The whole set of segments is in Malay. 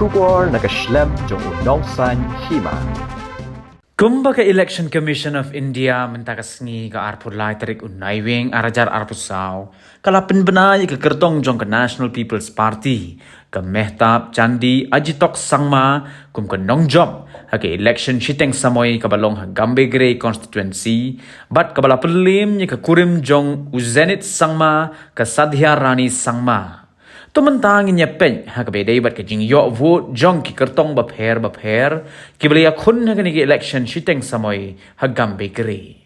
Shubor nakaslem jong unausan hima. Kumbaga Election Commission of India mentakasngi ka arpulay tarik unaiwing arajar arpusaw kalapin benay ke kertong jong ke National People's Party ke Mehtab Chandi Ajitok Sangma kum ke nongjob hake election shiteng samoy kabalong ha Gambegre constituency bat kabala pelim ke kurim jong Uzenit Sangma ke Sadhya Rani Sangma. Tumantangin niya pen hakabeday bat ka jing yo vote jong ki kertong bapher ki bali akun hakani ki election shiteng samoy hagam bakery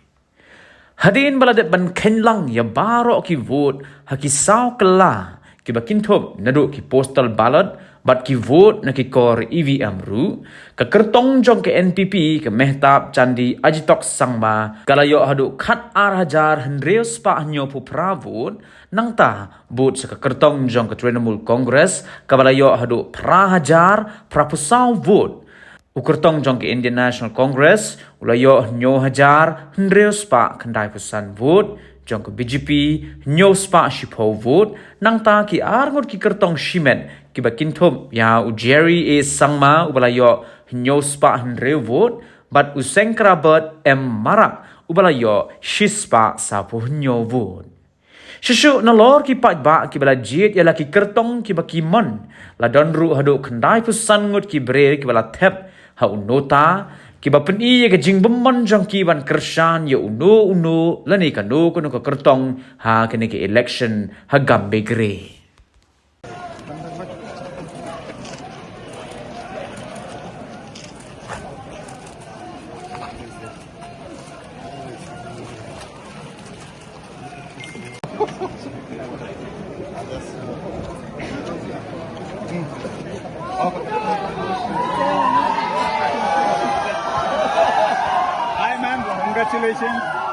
hadin baladet ban kenlang ya baro ki vote haki saw kala ki bakintop nadu ki postal ballot bat ki vote na ki kor EVM ru ka kertong jong ke NPP ke Mehtab Chandi Ajitok Sangma kalayo hadu khat arhajar hendreus pa nyo pu pravot nang ta but sa kertong jong ke Trinamool Congress kabalayo hadu prahajar prapusaw vote ukertong jong ke Indian National Congress ulayo nyo hajar hendreus pa kandai pusan vote jong ke BJP nyo spa shipo vote nang ta ki arngot ki kertong shimet ki bakintom ya Ujeri e Sangma ubalayo nyo spa hendreu vote bat usengkrabat marak ubalayo shispa sapu nyo vote Shushu na lor ki pat ba ki bala jit yala ki kertong ki bakimon la donru hadu kendai pusan ngut ki bre ki bala tep ha unota ki bapen i ke jing bemon jong ki ban kersan ya uno lani kanu kuno ke kertong ha kene ki election ha gambe gre Hi ma'am, congratulations.